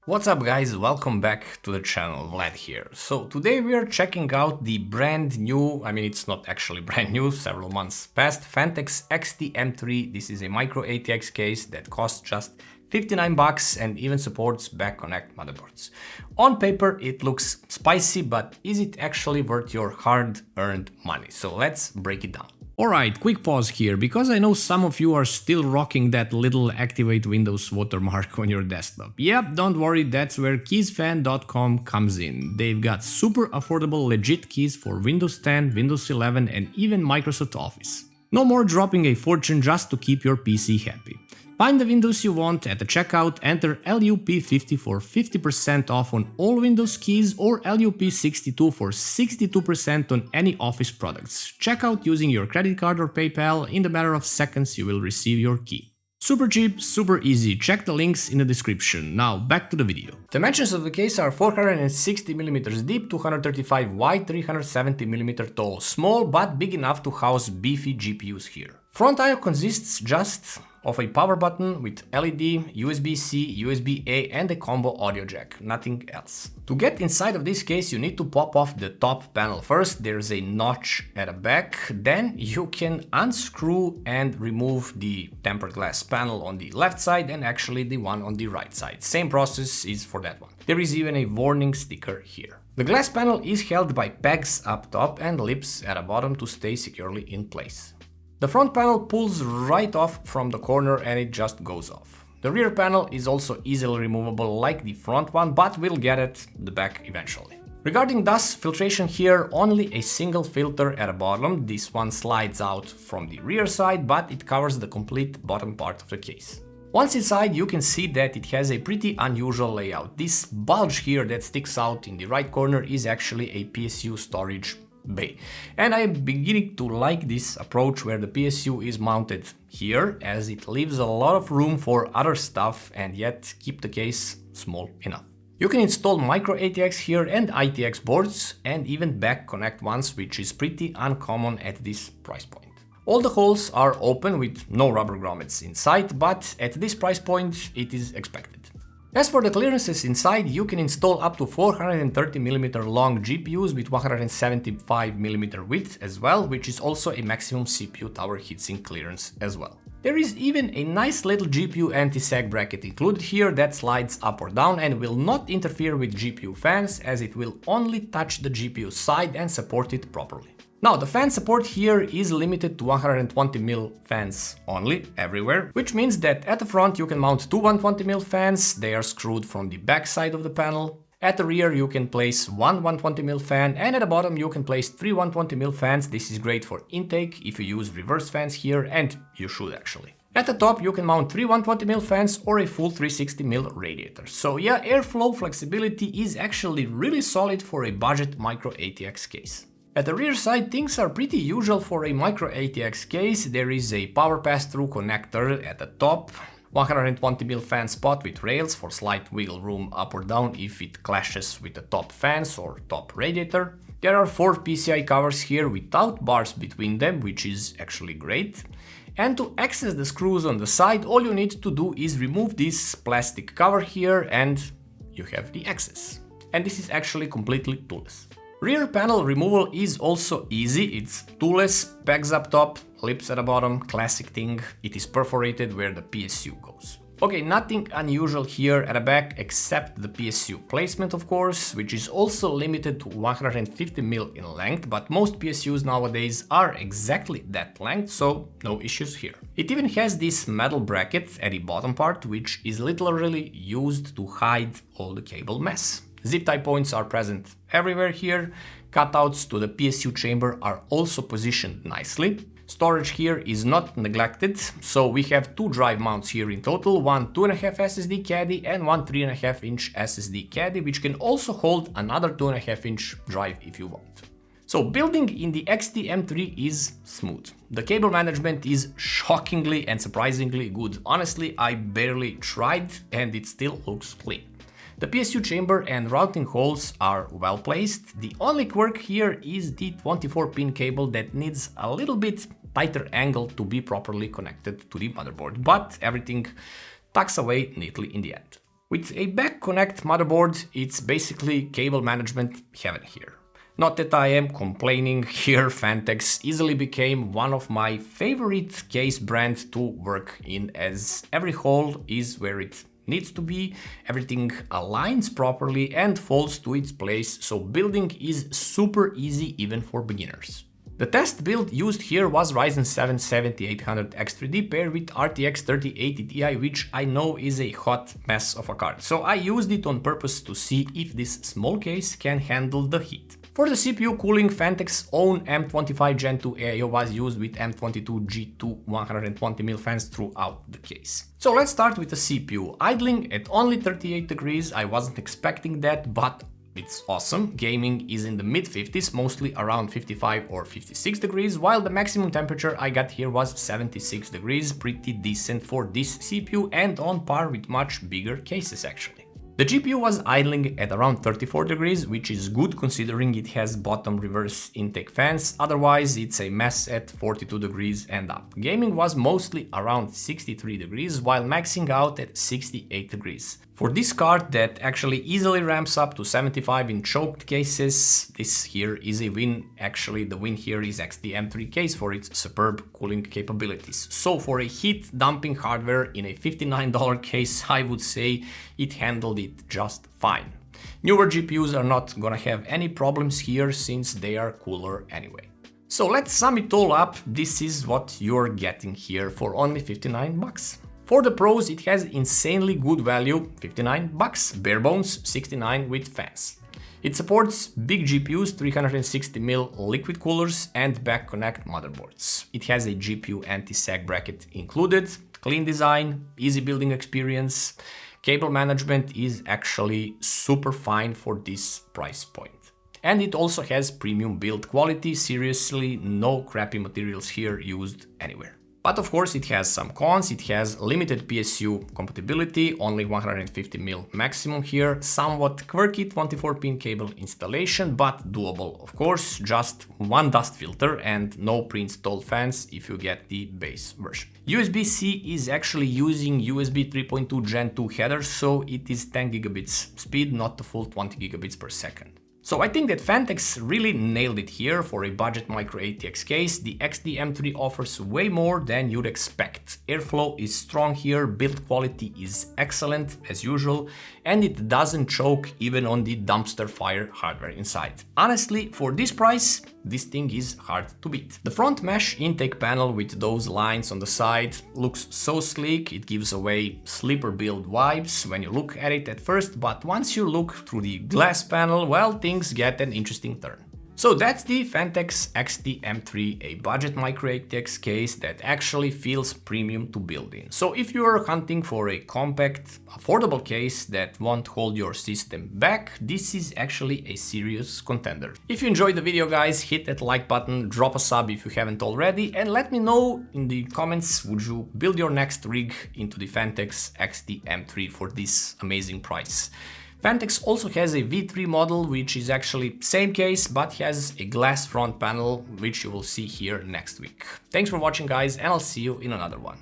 What's up guys, welcome back to the channel, Vlad here. So today we are checking out the brand new, it's not actually brand new, several months past, Phanteks XT M3. This is a micro-ATX case that costs just 59 bucks and even supports back connect motherboards. On paper it looks spicy, but is it actually worth your hard-earned money? So let's break it down. Alright, quick pause here, because I know some of you are still rocking that little activate Windows watermark on your desktop. Yep, don't worry, that's where keysfan.com comes in. They've got super affordable legit keys for Windows 10, Windows 11 and even Microsoft Office. No more dropping a fortune just to keep your PC happy. Find the Windows you want at the checkout, enter LUP50 for 50% off on all Windows keys or LUP62 for 62% on any Office products. Check out using your credit card or PayPal, in the matter of seconds you will receive your key. Super cheap, super easy, check the links in the description. Now back to the video. Dimensions of the case are 460mm deep, 235 wide, 370mm tall. Small but big enough to house beefy GPUs here. Front I/O consists just of a power button with LED, USB-C, USB-A and a combo audio jack, nothing else. To get inside of this case you need to pop off the top panel first, there's a notch at the back, then you can unscrew and remove the tempered glass panel on the left side and actually the one on the right side. Same process is for that one. There is even a warning sticker here. The glass panel is held by pegs up top and lips at the bottom to stay securely in place. The front panel pulls right off from the corner and it just goes off. The rear panel is also easily removable like the front one, but we'll get at the back eventually. Regarding dust filtration here, only a single filter at the bottom. This one slides out from the rear side, but it covers the complete bottom part of the case. Once inside, you can see that it has a pretty unusual layout. This bulge here that sticks out in the right corner is actually a PSU storage bay. And I am beginning to like this approach where the PSU is mounted here, as it leaves a lot of room for other stuff and yet keep the case small enough. You can install micro-ATX here and ITX boards and even back connect ones, which is pretty uncommon at this price point. All the holes are open with no rubber grommets inside, but at this price point it is expected. As for the clearances inside, you can install up to 430mm long GPUs with 175mm width as well, which is also a maximum CPU tower heatsink clearance as well. There is even a nice little GPU anti-sag bracket included here that slides up or down and will not interfere with GPU fans, as it will only touch the GPU side and support it properly. Now, the fan support here is limited to 120mm fans only, everywhere, which means that at the front you can mount two 120mm fans, they are screwed from the back side of the panel. At the rear you can place one 120mm fan, and at the bottom you can place three 120mm fans. This is great for intake if you use reverse fans here, and you should actually. At the top you can mount three 120mm fans or a full 360mm radiator. So yeah, airflow flexibility is actually really solid for a budget micro-ATX case. At the rear side, things are pretty usual for a micro-ATX case. There is a power pass-through connector at the top, 120mm fan spot with rails for slight wiggle room up or down if it clashes with the top fans or top radiator. There are four PCI covers here without bars between them, which is actually great. And to access the screws on the side, all you need to do is remove this plastic cover here and you have the access. And this is actually completely toolless. Rear panel removal is also easy, it's toolless, pegs up top, lips at the bottom, classic thing. It is perforated where the PSU goes. Okay, nothing unusual here at the back except the PSU placement, of course, which is also limited to 150mm in length, but most PSUs nowadays are exactly that length, so no issues here. It even has this metal bracket at the bottom part, which is literally used to hide all the cable mess. Zip tie points are present everywhere here. Cutouts to the PSU chamber are also positioned nicely. Storage here is not neglected, so we have two drive mounts here in total, one 2.5 SSD caddy and one 3.5-inch SSD caddy, which can also hold another 2.5-inch drive if you want. So building in the XT M3 is smooth. The cable management is shockingly and surprisingly good. Honestly, I barely tried and it still looks clean. The PSU chamber and routing holes are well placed. The only quirk here is the 24-pin cable that needs a little bit tighter angle to be properly connected to the motherboard, but everything tucks away neatly in the end. With a back connect motherboard, it's basically cable management heaven here. Not that I am complaining here, Phanteks easily became one of my favorite case brands to work in, as every hole is where it needs to be, everything aligns properly and falls to its place, so building is super easy even for beginners. The test build used here was Ryzen 7 7800 X3D paired with RTX 3080 Ti, which I know is a hot mess of a card, so I used it on purpose to see if this small case can handle the heat. For the CPU cooling, Phanteks' own M25 Gen 2 AIO was used with M22 G2 120mm fans throughout the case. So let's start with the CPU. Idling at only 38 degrees, I wasn't expecting that, but it's awesome. Gaming is in the mid-50s, mostly around 55 or 56 degrees, while the maximum temperature I got here was 76 degrees, pretty decent for this CPU and on par with much bigger cases actually. The GPU was idling at around 34 degrees, which is good considering it has bottom reverse intake fans, otherwise it's a mess at 42 degrees and up. Gaming was mostly around 63 degrees, while maxing out at 68 degrees. For this card that actually easily ramps up to 75 in choked cases, this here is a win. Actually, the win here is XT M3 case for its superb cooling capabilities. So for a heat dumping hardware in a $59 case, I would say it handled it just fine. Newer GPUs are not gonna have any problems here since they are cooler anyway. So let's sum it all up. This is what you're getting here for only 59 bucks. For the pros, it has insanely good value, 59 bucks, bare bones 69 with fans. It supports big GPUs, 360mm liquid coolers and back connect motherboards. It has a GPU anti-sag bracket included, clean design, easy building experience. Cable management is actually super fine for this price point. And it also has premium build quality, seriously no crappy materials here used anywhere. But of course it has some cons. It has limited PSU compatibility, only 150mm maximum here, somewhat quirky 24-pin cable installation, but doable of course, just one dust filter and no pre-installed fans if you get the base version. USB-C is actually using USB 3.2 Gen 2 header, so it is 10 gigabits speed, not the full 20 gigabits per second. So I think that Phanteks really nailed it here for a budget micro-ATX case. The XT M3 offers way more than you'd expect. Airflow is strong here, build quality is excellent as usual, and it doesn't choke even on the dumpster fire hardware inside. Honestly, for this price, this thing is hard to beat. The front mesh intake panel with those lines on the side looks so sleek, it gives away sleeper build vibes when you look at it at first, but once you look through the glass panel, well, things get an interesting turn. So that's the Phanteks XT M3, a budget micro-ATX case that actually feels premium to build in. So if you are hunting for a compact, affordable case that won't hold your system back, this is actually a serious contender. If you enjoyed the video guys, hit that like button, drop a sub if you haven't already, and let me know in the comments, would you build your next rig into the Phanteks XT M3 for this amazing price? Phanteks also has a V3 model, which is actually same case, but has a glass front panel, which you will see here next week. Thanks for watching guys, and I'll see you in another one.